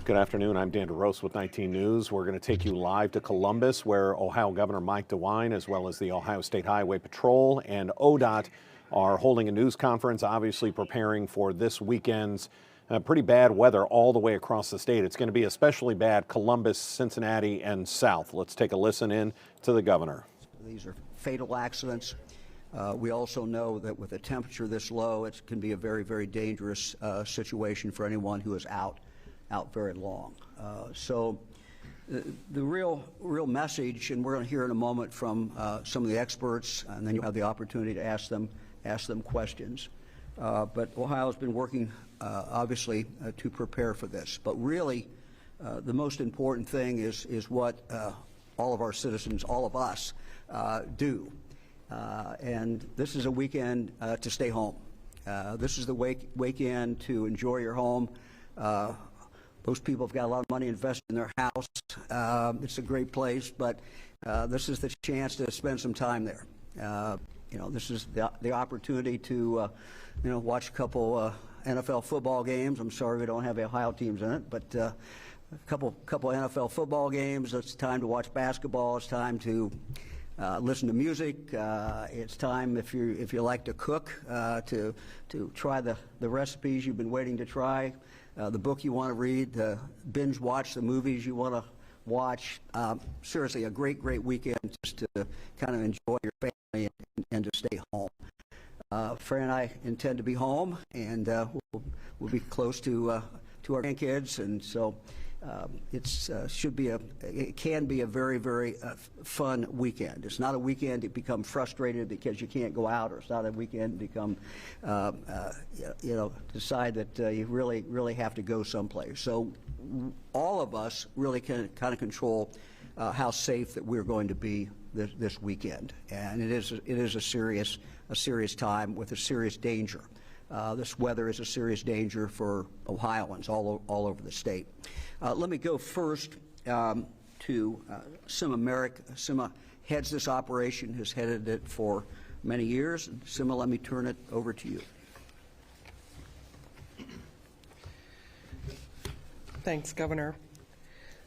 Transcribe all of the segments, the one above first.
Good afternoon. I'm Dan DeRose with 19 News. We're going to take you live to Columbus, where Ohio Governor Mike DeWine, as well as the Ohio State Highway Patrol and ODOT, are holding a news conference, obviously preparing for this weekend's pretty bad weather all the way across the state. It's going to be especially bad Columbus, Cincinnati, and south. Let's take a listen in to the governor. These are fatal accidents. We also know that with a temperature this low, it can be a very, very dangerous situation for anyone who is out very long. So the real message, and we're going to hear in a moment from some of the experts, and then you'll have the opportunity to ask them questions. But Ohio has been working, obviously, to prepare for this. But really, the most important thing is what all of our citizens, all of us, do. And this is a weekend to stay home. This is the weekend to enjoy your home. Most people have got a lot of money invested in their house. It's a great place, but this is the chance to spend some time there. This is the opportunity to, watch a couple NFL football games. I'm sorry we don't have Ohio teams in it, but a couple NFL football games. It's time to watch basketball. It's time to listen to music. It's time, if you like to cook, to try the recipes you've been waiting to try. The book you want to read, binge watch the movies you want to watch. Seriously, a great weekend just to kind of enjoy your family and to stay home. Fran and I intend to be home, and we'll be close to our grandkids, and so it can be a very fun weekend. It's not a weekend to become frustrated because you can't go out, or it's not a weekend to become decide that you really have to go someplace. So all of us really can kind of control how safe that we're going to be this weekend, and it is a serious time with a serious danger. This weather is a serious danger for Ohioans all over the state. Let me go first to Sima Merrick. Sima heads this operation, has headed it for many years. Sima, let me turn it over to you. Thanks, Governor.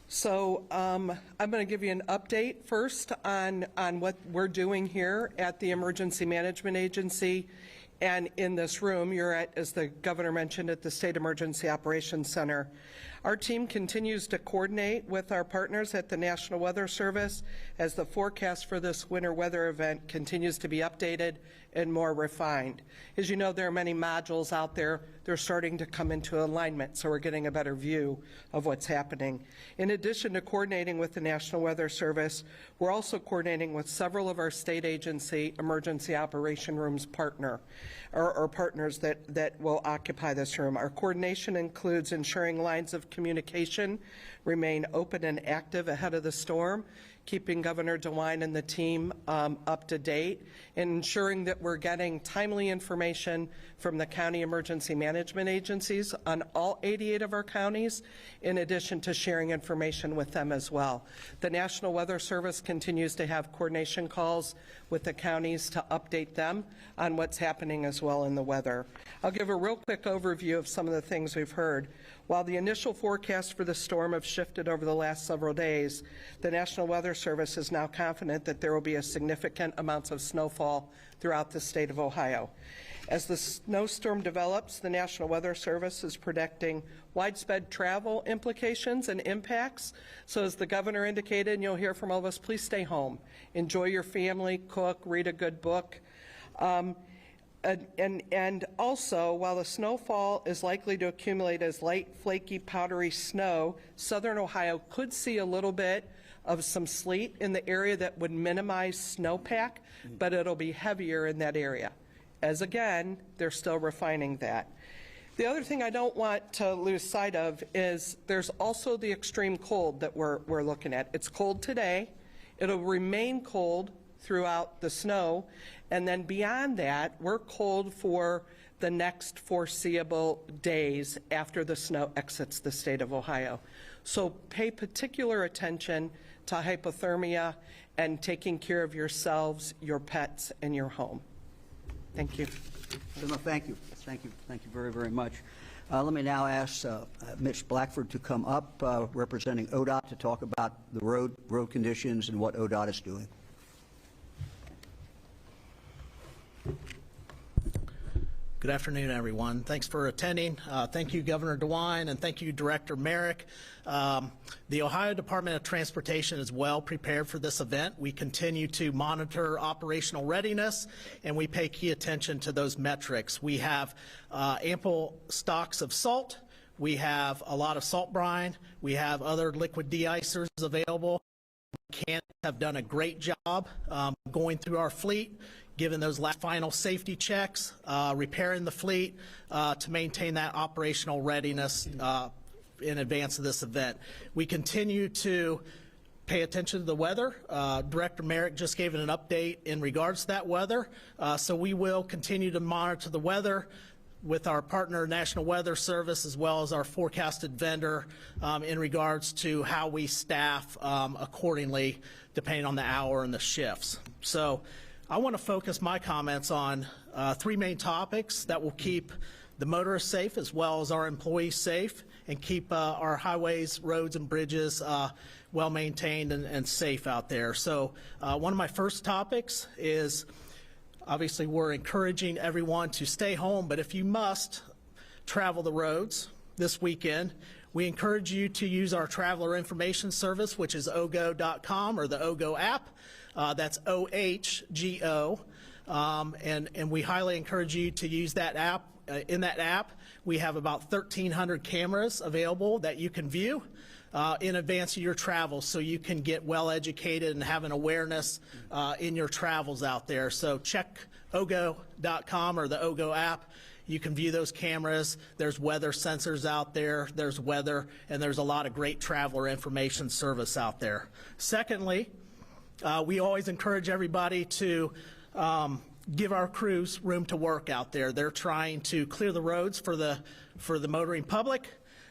So I'm going to give you an update first on what we're doing here at the Emergency Management Agency. And in this room, you're at, as the governor mentioned, at the State Emergency Operations Center. Our team continues to coordinate with our partners at the National Weather Service as the forecast for this winter weather event continues to be updated and more refined. As you know, there are many modules out there. They're starting to come into alignment, so we're getting a better view of what's happening. In addition to coordinating with the National Weather Service, we're also coordinating with several of our state agency emergency operation rooms partners that will occupy this room. Our coordination includes ensuring lines of communication remain open and active ahead of the storm, keeping Governor DeWine and the team up to date, and ensuring that we're getting timely information from the county emergency management agencies on all 88 of our counties, in addition to sharing information with them as well. The National Weather Service continues to have coordination calls with the counties to update them on what's happening as well in the weather. I'll give a real quick overview of some of the things we've heard. While the initial forecasts for the storm have shifted over the last several days, the National Weather Service is now confident that there will be a significant amounts of snowfall throughout the state of Ohio. As the snowstorm develops, the National Weather Service is predicting widespread travel implications and impacts. So as the governor indicated, and you'll hear from all of us, please stay home. Enjoy your family, cook, read a good book. And also, while the snowfall is likely to accumulate as light, flaky, powdery snow, southern Ohio could see a little bit of some sleet in the area that would minimize snowpack, but it'll be heavier in that area. As again, they're still refining that. The other thing I don't want to lose sight of is there's also the extreme cold that we're looking at. It's cold today. It'll remain cold throughout the snow. And then beyond that, we're cold for the next foreseeable days after the snow exits the state of Ohio. So pay particular attention to hypothermia and taking care of yourselves, your pets, and your home. Thank you. Thank you very much. Let me now ask Mitch Blackford to come up, representing ODOT, to talk about the road conditions and what ODOT is doing. Good afternoon, everyone. Thanks for attending. Thank you, Governor DeWine, and thank you, Director Merrick. The Ohio Department of Transportation is well prepared for this event. We continue to monitor operational readiness, and we pay key attention to those metrics. We have ample stocks of salt. We have a lot of salt brine. We have other liquid de-icers available. Mechanics have done a great job going through our fleet, given those last final safety checks, repairing the fleet to maintain that operational readiness in advance of this event. We continue to pay attention to the weather. Director Merrick just gave an update in regards to that weather, so we will continue to monitor the weather with our partner National Weather Service, as well as our forecasted vendor, in regards to how we staff accordingly depending on the hour and the shifts. So I want to focus my comments on three main topics that will keep the motorists safe as well as our employees safe and keep our highways, roads, and bridges well maintained and safe out there. So one of my first topics is, obviously, we're encouraging everyone to stay home, but if you must travel the roads this weekend, we encourage you to use our traveler information service, which is OGO.com or the OGO app. That's OHGO, and we highly encourage you to use that app. In that app, we have about 1,300 cameras available that you can view in advance of your travels, so you can get well educated and have an awareness in your travels out there. So check OGO.com or the OGO app. You can view those cameras. There's weather sensors out there. There's weather, and there's a lot of great traveler information service out there. Secondly, we always encourage everybody to give our crews room to work out there. They're trying to clear the roads for the motoring public,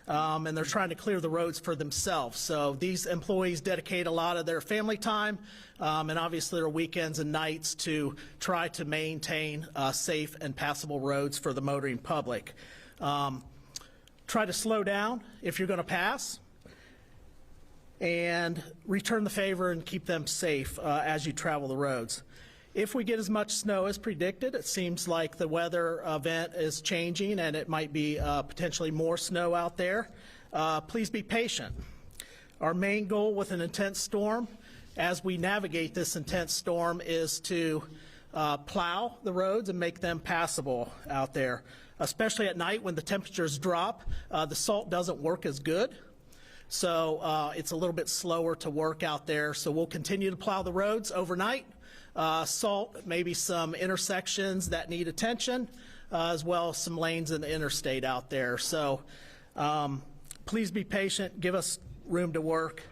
and they're trying to clear the roads for themselves. So these employees dedicate a lot of their family time and obviously their weekends and nights to try to maintain safe and passable roads for the motoring public. Try to slow down if you're going to pass, and return the favor and keep them safe as you travel the roads. If we get as much snow as predicted, it seems like the weather event is changing and it might be potentially more snow out there. Please be patient. Our main goal with an intense storm, as we navigate this intense storm, is to plow the roads and make them passable out there. Especially at night when the temperatures drop, the salt doesn't work as good. So it's a little bit slower to work out there. So we'll continue to plow the roads overnight. Salt, maybe some intersections that need attention, as well as some lanes in the interstate out there. So please be patient, give us room to work.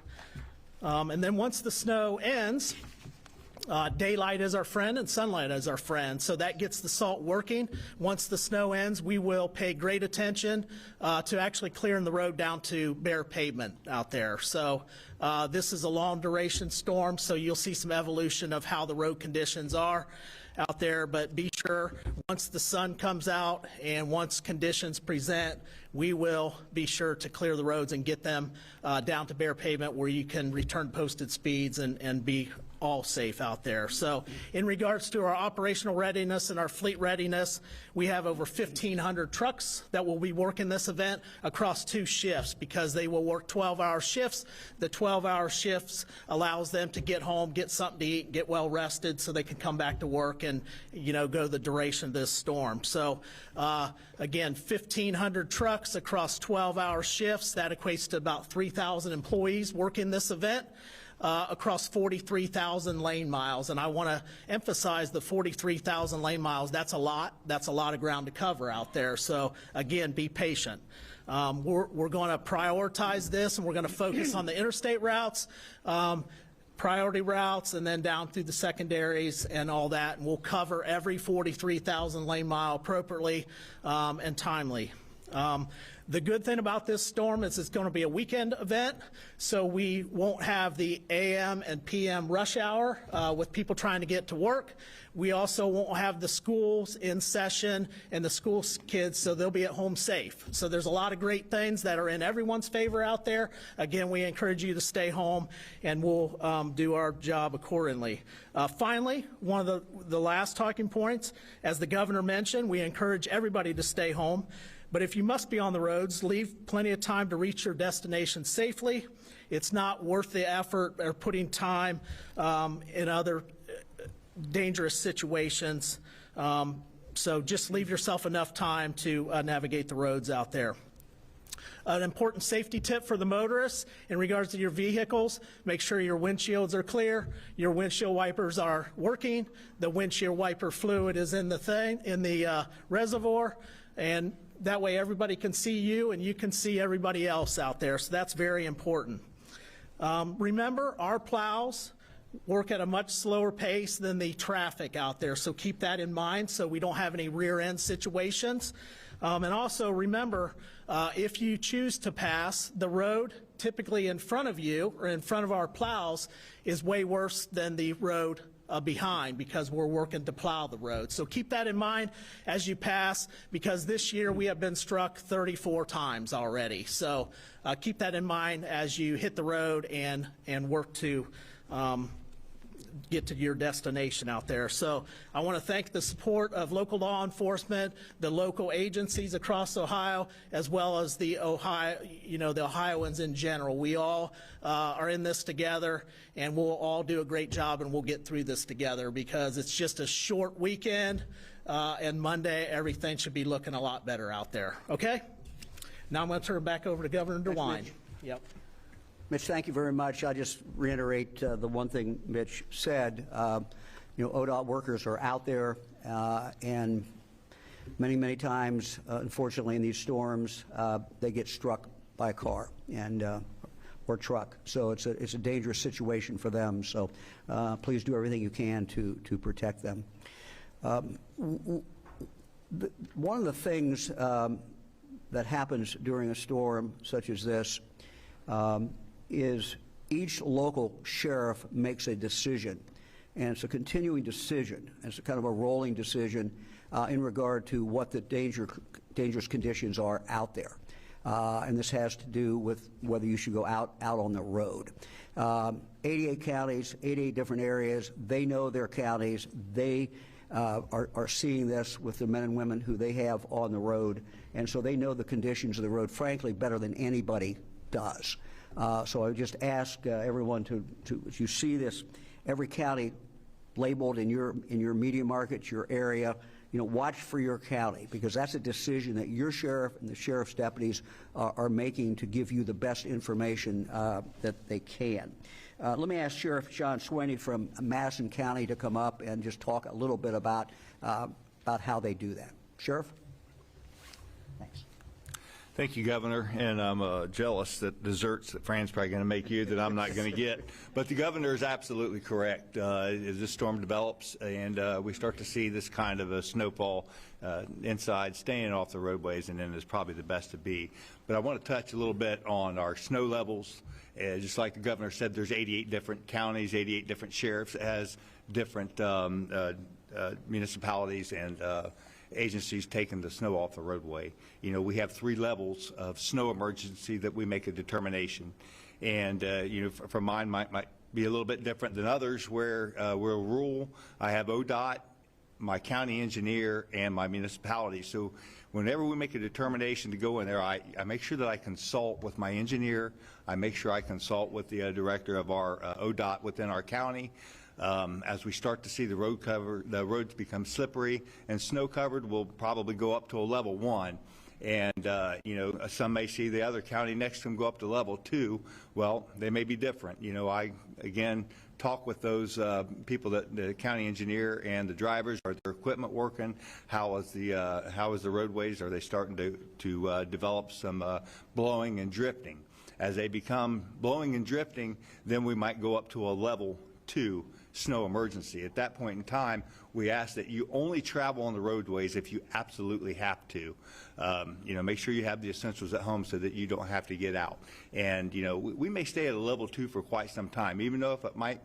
And then once the snow ends, daylight is our friend and sunlight is our friend. So that gets the salt working. Once the snow ends, we will pay great attention to actually clearing the road down to bare pavement out there. So this is a long duration storm, so you'll see some evolution of how the road conditions are out there, but be sure once the sun comes out and once conditions present, we will be sure to clear the roads and get them down to bare pavement where you can return posted speeds and be all safe out there. So in regards to our operational readiness and our fleet readiness, we have over 1,500 trucks that will be working this event across 2 shifts because they will work 12-hour shifts. The 12-hour shifts allows them to get home, get something to eat, get well rested so they can come back to work and, you know, go the duration of this storm. So again, 1,500 trucks across 12-hour shifts. That equates to about 3,000 employees working this event. Across 43,000 lane miles, and I want to emphasize the 43,000 lane miles. That's a lot. That's a lot of ground to cover out there. So again, be patient. We're going to prioritize this, and we're going to focus on the interstate routes, priority routes, and then down through the secondaries and all that. And we'll cover every 43,000 lane mile appropriately and timely. The good thing about this storm is it's going to be a weekend event, so we won't have the AM and PM rush hour with people trying to get to work. We also won't have the schools in session and the school kids, so they'll be at home safe. So there's a lot of great things that are in everyone's favor out there. Again, we encourage you to stay home, and we'll do our job accordingly. Finally, one of the last talking points, as the governor mentioned, we encourage everybody to stay home. But if you must be on the roads, leave plenty of time to reach your destination safely. It's not worth the effort or putting time in other dangerous situations. So just leave yourself enough time to navigate the roads out there. An important safety tip for the motorists in regards to your vehicles: make sure your windshields are clear, your windshield wipers are working, the windshield wiper fluid is in the reservoir, and that way everybody can see you and you can see everybody else out there. So that's very important. Remember, our plows work at a much slower pace than the traffic out there, so keep that in mind so we don't have any rear-end situations. And also remember, if you choose to pass, the road typically in front of you or in front of our plows is way worse than the road behind, because we're working to plow the road. So keep that in mind as you pass, because this year we have been struck 34 times already. So keep that in mind as you hit the road and work to get to your destination out there. So I want to thank the support of local law enforcement, the local agencies across Ohio, as well as the Ohioans in general. We all are in this together, and we'll all do a great job, and we'll get through this together, because it's just a short weekend, and Monday everything should be looking a lot better out there. Okay? Now I'm going to turn it back over to Governor DeWine. Yep. Mitch, thank you very much. I just reiterate the one thing Mitch said. ODOT workers are out there, and many times, unfortunately, in these storms, they get struck by a car or truck. So it's a dangerous situation for them. So please do everything you can to protect them. One of the things that happens during a storm such as this is each local sheriff makes a decision, and it's a continuing decision. It's a kind of a rolling decision in regard to what the dangerous conditions are out there. And this has to do with whether you should go out on the road. 88 counties, 88 different areas. They know their counties. They are seeing this with the men and women who they have on the road, and so they know the conditions of the road, frankly, better than anybody does. So I would just ask everyone to, as you see this, every county labeled in your media market, your area, watch for your county, because that's a decision that your sheriff and the sheriff's deputies are making to give you the best information that they can. Let me ask Sheriff John Sweeney from Madison County to come up and just talk a little bit about how they do that. Sheriff? Thanks. Thank you, Governor, and I'm jealous that desserts that Fran's probably going to make you that I'm not going to get. But the Governor is absolutely correct. As this storm develops and we start to see this kind of a snowfall inside, staying off the roadways, and then is probably the best to be. But I want to touch a little bit on our snow levels. Just like the Governor said, there's 88 different counties, 88 different sheriffs, as different municipalities and agencies taking the snow off the roadway. We have 3 levels of snow emergency that we make a determination. And, for mine might be a little bit different than others, where we're rural. I have ODOT, my county engineer, and my municipality. So whenever we make a determination to go in there, I make sure that I consult with my engineer. I make sure I consult with the director of our ODOT within our county. As we start to see the roads become slippery and snow covered, we'll probably go up to a level 1. And, some may see the other county next to them go up to level 2. Well, they may be different. I, again, talk with those people, the county engineer and the drivers. Are their equipment working? How is the roadways? Are they starting to develop some blowing and drifting? As they become blowing and drifting, then we might go up to a level 2. snow emergency. At that point in time, we ask that you only travel on the roadways if you absolutely have to. Make sure you have the essentials at home so that you don't have to get out. And, we may stay at a level 2 for quite some time, even though if it might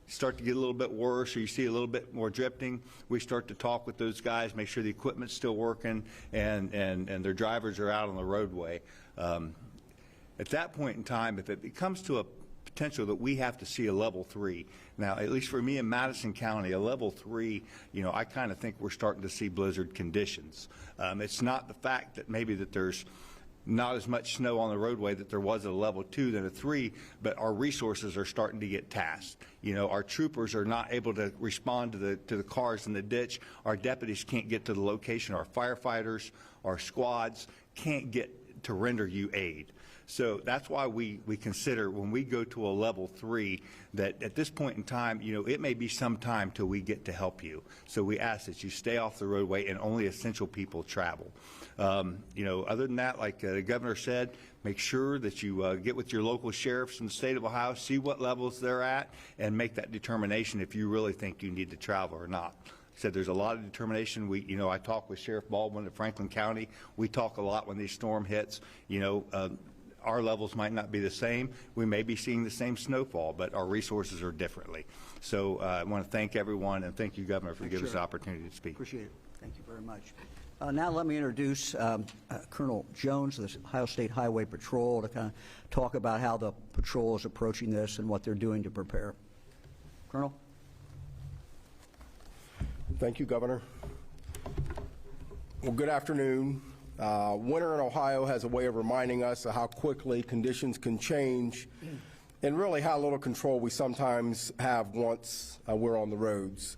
start to get a little bit worse or you see a little bit more drifting, we start to talk with those guys, make sure the equipment's still working and their drivers are out on the roadway. At that point in time, if it becomes to a potential that we have to see a level 3, now at least for me in Madison County, a level 3, I kind of think we're starting to see blizzard conditions. It's not the fact that maybe that there's not as much snow on the roadway that there was at a level 2 than a 3, but our resources are starting to get tasked. Our troopers are not able to respond to the cars in the ditch. Our deputies can't get to the location. Our firefighters, our squads can't get to render you aid. So that's why we consider when we go to a level 3 that at this point in time, it may be some time till we get to help you. So we ask that you stay off the roadway and only essential people travel. Other than that, like the governor said, make sure that you get with your local sheriffs in the state of Ohio, see what levels they're at, and make that determination if you really think you need to travel or not. Said there's a lot of determination. I talk with Sheriff Baldwin at Franklin County. We talk a lot when these storm hits. Our levels might not be the same. We may be seeing the same snowfall, but our resources are differently. So I want to thank everyone and thank you, Governor, for giving us the opportunity to speak. Appreciate it. Thank you very much. Now let me introduce Colonel Jones of the Ohio State Highway Patrol to kind of talk about how the patrol is approaching this and what they're doing to prepare. Colonel? Thank you, Governor. Well, good afternoon. Winter in Ohio has a way of reminding us of how quickly conditions can change and really how little control we sometimes have once we're on the roads.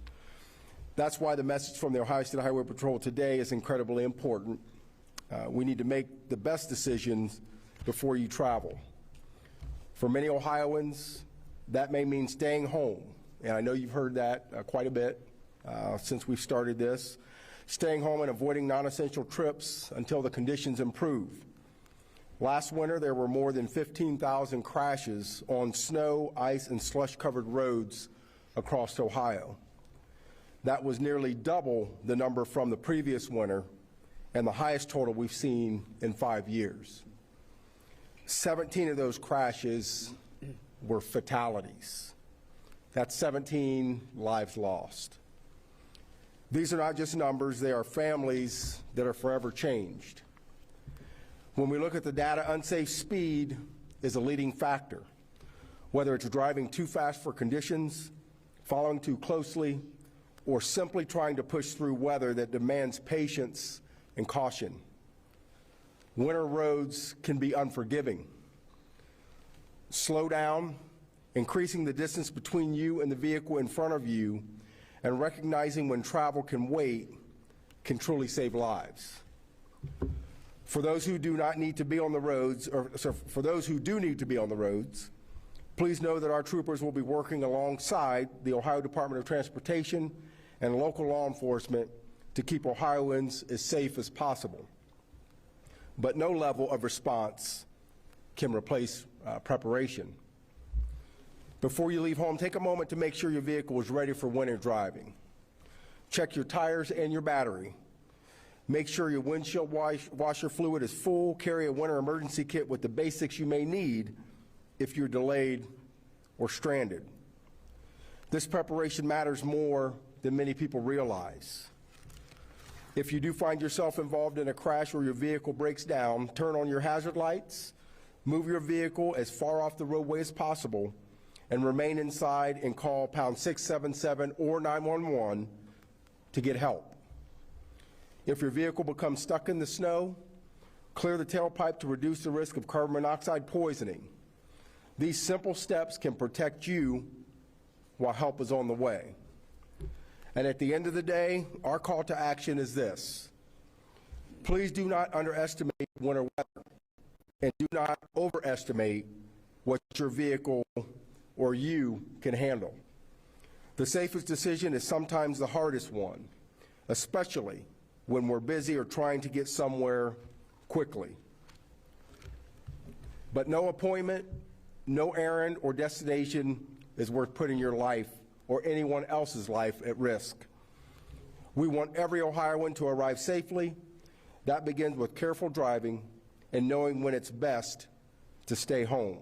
That's why the message from the Ohio State Highway Patrol today is incredibly important. We need to make the best decisions before you travel. For many Ohioans, that may mean staying home, and I know you've heard that quite a bit since we've started this. Staying home and avoiding non-essential trips until the conditions improve. Last winter, there were more than 15,000 crashes on snow, ice, and slush-covered roads across Ohio. That was nearly double the number from the previous winter and the highest total we've seen in 5 years. 17 of those crashes were fatalities. That's 17 lives lost. These are not just numbers, they are families that are forever changed. When we look at the data, unsafe speed is a leading factor, whether it's driving too fast for conditions, following too closely, or simply trying to push through weather that demands patience and caution. Winter roads can be unforgiving. Slow down, increasing the distance between you and the vehicle in front of you, and recognizing when travel can wait can truly save lives. For those who do not need to be on the roads, for those who do need to be on the roads, please know that our troopers will be working alongside the Ohio Department of Transportation and local law enforcement to keep Ohioans as safe as possible. But no level of response can replace preparation. Before you leave home, take a moment to make sure your vehicle is ready for winter driving. Check your tires and your battery. Make sure your windshield washer fluid is full. Carry a winter emergency kit with the basics you may need if you're delayed or stranded. This preparation matters more than many people realize. If you do find yourself involved in a crash or your vehicle breaks down, turn on your hazard lights, move your vehicle as far off the roadway as possible, and remain inside and call pound 677 or 911 to get help. If your vehicle becomes stuck in the snow, clear the tailpipe to reduce the risk of carbon monoxide poisoning. These simple steps can protect you while help is on the way. And at the end of the day, our call to action is this. Please do not underestimate winter weather, and do not overestimate what your vehicle or you can handle. The safest decision is sometimes the hardest one, especially when we're busy or trying to get somewhere quickly. But no appointment, no errand or destination is worth putting your life or anyone else's life at risk. We want every Ohioan to arrive safely. That begins with careful driving and knowing when it's best to stay home.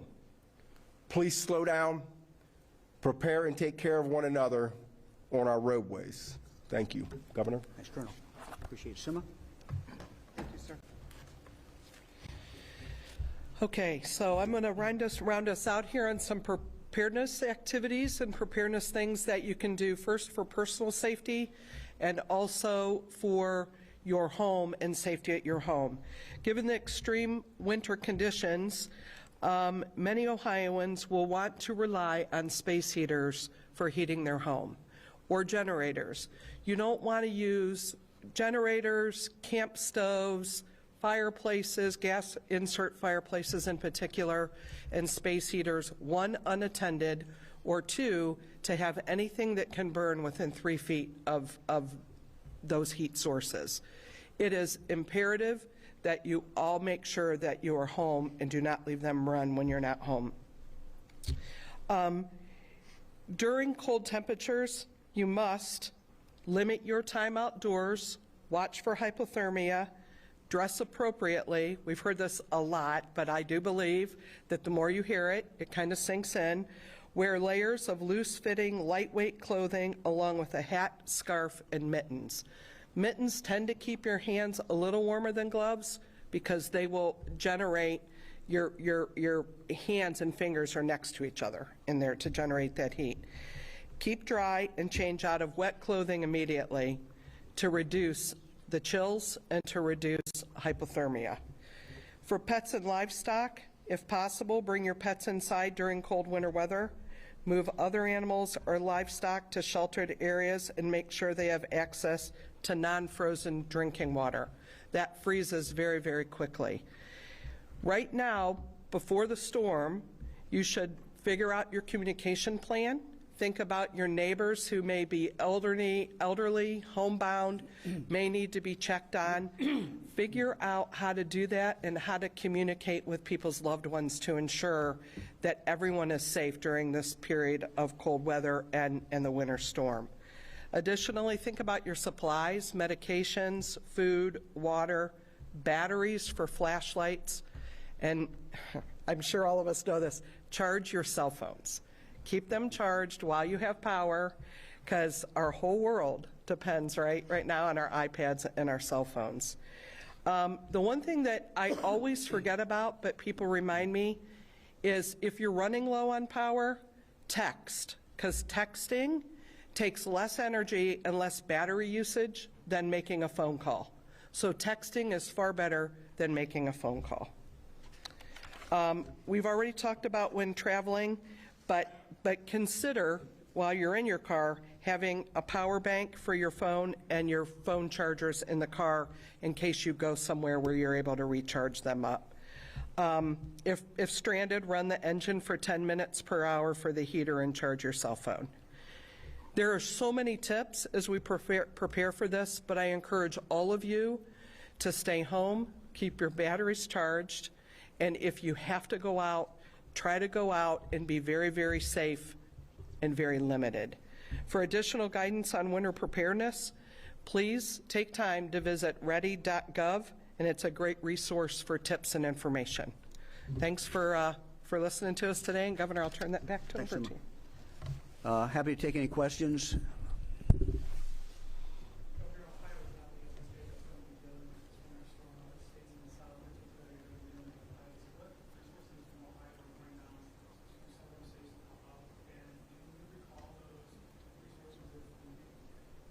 Please slow down, prepare and take care of one another on our roadways. Thank you, Governor. Thanks, Colonel. Appreciate it. Sima? Thank you, sir. Okay, so I'm going to round us out here on some preparedness activities and preparedness things that you can do, first for personal safety and also for your home and safety at your home. Given the extreme winter conditions, many Ohioans will want to rely on space heaters for heating their home, or generators. You don't want to use generators, camp stoves, fireplaces, gas insert fireplaces in particular, and space heaters, one, unattended, or two, to have anything that can burn within 3 feet of those heat sources. It is imperative that you all make sure that you are home and do not leave them run when you're not home. During cold temperatures, you must limit your time outdoors, watch for hypothermia, dress appropriately. We've heard this a lot, but I do believe that the more you hear it, it kind of sinks in. Wear layers of loose-fitting, lightweight clothing along with a hat, scarf, and mittens. Mittens tend to keep your hands a little warmer than gloves because they will generate, your hands and fingers are next to each other in there to generate that heat. Keep dry and change out of wet clothing immediately to reduce the chills and to reduce hypothermia. For pets and livestock, if possible, bring your pets inside during cold winter weather. Move other animals or livestock to sheltered areas and make sure they have access to non-frozen drinking water. That freezes very, very quickly. Right now, before the storm, you should figure out your communication plan. Think about your neighbors who may be elderly, homebound, may need to be checked on. Figure out how to do that and how to communicate with people's loved ones to ensure that everyone is safe during this period of cold weather and the winter storm. Additionally, think about your supplies, medications, food, water, batteries for flashlights, and I'm sure all of us know this, charge your cell phones. Keep them charged while you have power, because our whole world depends right now on our iPads and our cell phones. The one thing that I always forget about, but people remind me, is if you're running low on power, text, because texting takes less energy and less battery usage than making a phone call. So texting is far better than making a phone call. We've already talked about when traveling, but consider, while you're in your car, having a power bank for your phone and your phone chargers in the car in case you go somewhere where you're able to recharge them up. If stranded, run the engine for 10 minutes per hour for the heater and charge your cell phone. There are so many tips as we prepare for this, but I encourage all of you to stay home, keep your batteries charged, and if you have to go out, try to go out and be very, very safe and very limited. For additional guidance on winter preparedness, please take time to visit ready.gov, and it's a great resource for tips and information. Thanks for listening to us today, and Governor, I'll turn that back over to you. Happy to take any questions.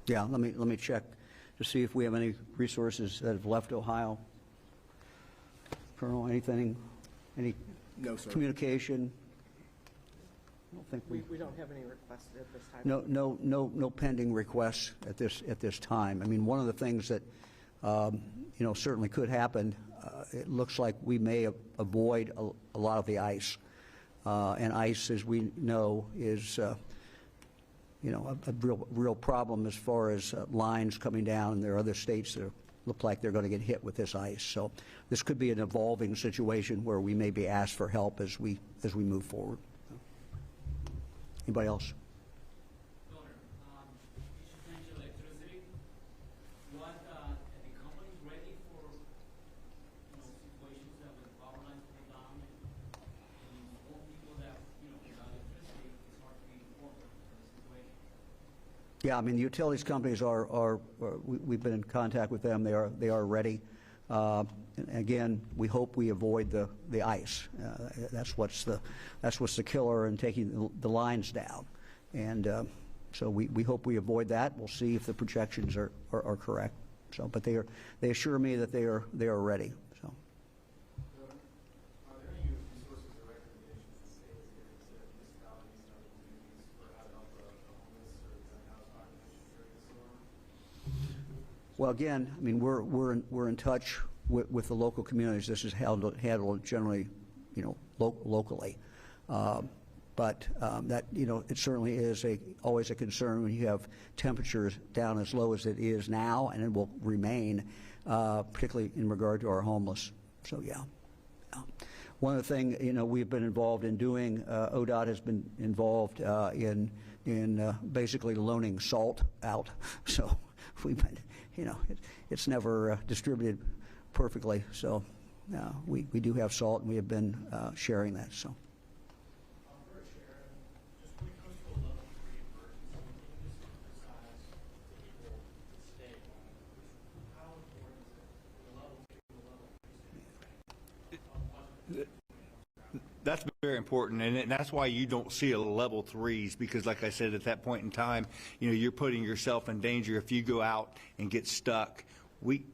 Yeah, let me check to see if we have any resources that have left Ohio. Colonel, anything? Any No, sir. communication? I don't think We don't have any requests at this time. No pending requests at this time. I mean, one of the things that certainly could happen. It looks like we may avoid a lot of the ice, and ice, as we know, is a real problem as far as lines coming down. And there are other states that look like they're going to get hit with this ice. So this could be an evolving situation where we may be asked for help as we move forward. Anybody else? The Yeah, I mean, the utilities companies we've been in contact with them. They are ready. Again, we hope we avoid the ice. That's what's the killer in taking the lines down. And so we hope we avoid that. We'll see if the projections are correct. So, but they assure me that they are ready. So. Are there any resources or recommendations the state is giving to municipalities and other communities for how to help the homeless or the unhoused population during the storm? Well, again, I mean, we're in touch with the local communities. This is handled generally, locally. But that, it certainly is always a concern when you have temperatures down as low as it is now, and it will remain, particularly in regard to our homeless. So, yeah. One of the things, we've been involved in doing, ODOT has been involved in basically loaning salt out. So we've been, it's never distributed perfectly. So we do have salt, and we have been sharing that. So. That's very important, and that's why you don't see a level 3s, because like I said, at that point in time, you're putting yourself in danger. If you go out and get stuck, we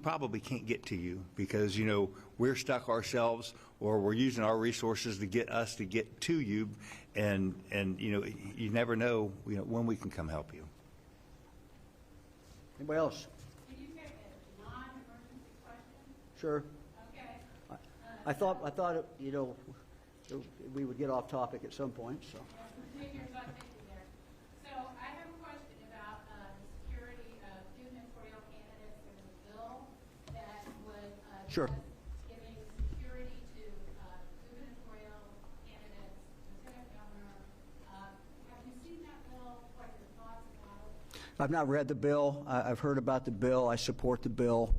probably can't get to you because, we're stuck ourselves, or we're using our resources to get us to get to you, and you never know, when we can come help you. Anybody else? Can you take a non-emergency question? Sure. Okay. I thought we would get off topic at some point. So. Here's what I'm thinking there. So I have a question about the security of gubernatorial candidates. There's a bill that would Sure. giving security to gubernatorial candidates, lieutenant governor. Have you seen that bill? What are your thoughts about it? I've not read the bill. I've heard about the bill. I support the bill.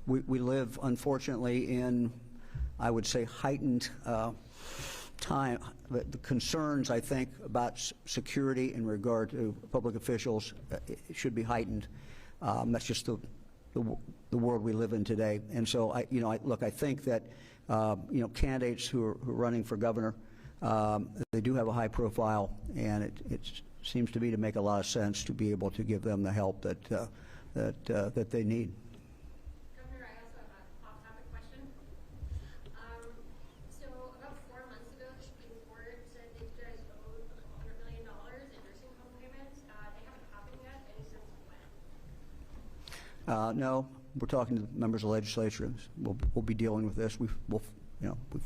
We live, unfortunately, in, I would say, heightened time. The concerns, I think, about security in regard to public officials it should be heightened. That's just the world we live in today. And so, I think that, candidates who are running for governor, they do have a high profile, and it seems to me to make a lot of sense to be able to give them the help that they need. Governor, I also have a off-topic question. So about 4 months ago, the Supreme Court said that you guys owed $100 million in nursing home payments. They haven't happened yet. Any sense of when? No, we're talking to members of the legislature. We'll be dealing with this. We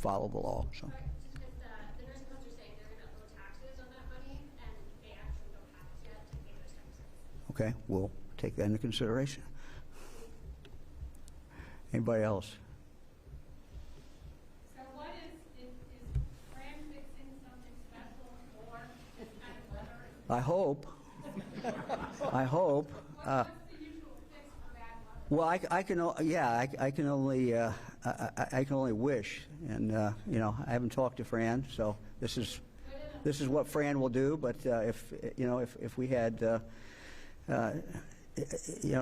follow the law. So. Right, just because the nursing homes are saying they're going to owe taxes on that money, and they actually don't have it yet to pay those taxes. Okay, we'll take that into consideration. Anybody else? So what is Fran fixing something special for this kind of weather? I hope. I hope. What's the usual fix for bad weather? Well, I can only wish, and I haven't talked to Fran, so this is what Fran will do. But if we had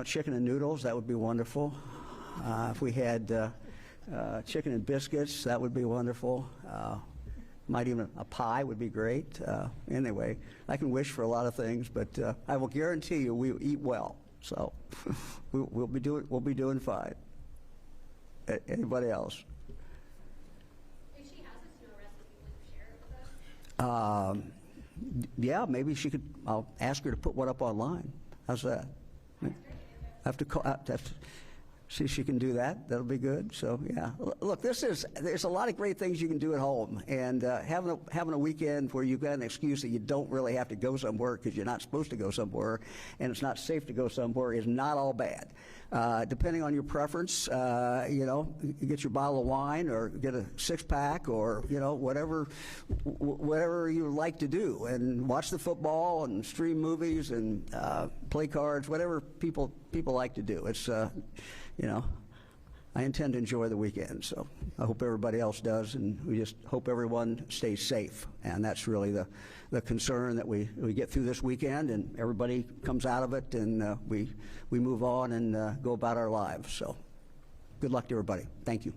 chicken and noodles, that would be wonderful. If we had chicken and biscuits, that would be wonderful. Might even a pie would be great. Anyway, I can wish for a lot of things, but I will guarantee you we eat well. So we'll be doing fine. Anybody else? If she has a snow recipe, will you share it with us? Yeah, maybe she could. I'll ask her to put one up online. How's that? I have to call. I have to see if she can do that. That'll be good. So yeah, look, there's a lot of great things you can do at home, and having a weekend where you've got an excuse that you don't really have to go somewhere because you're not supposed to go somewhere, and it's not safe to go somewhere is not all bad. Depending on your preference, you get your bottle of wine or get a 6-pack or whatever you like to do, and watch the football and stream movies and play cards, whatever people like to do. It's I intend to enjoy the weekend, so I hope everybody else does, and we just hope everyone stays safe. And that's really the concern, that we get through this weekend and everybody comes out of it, and we move on and go about our lives. So good luck to everybody. Thank you.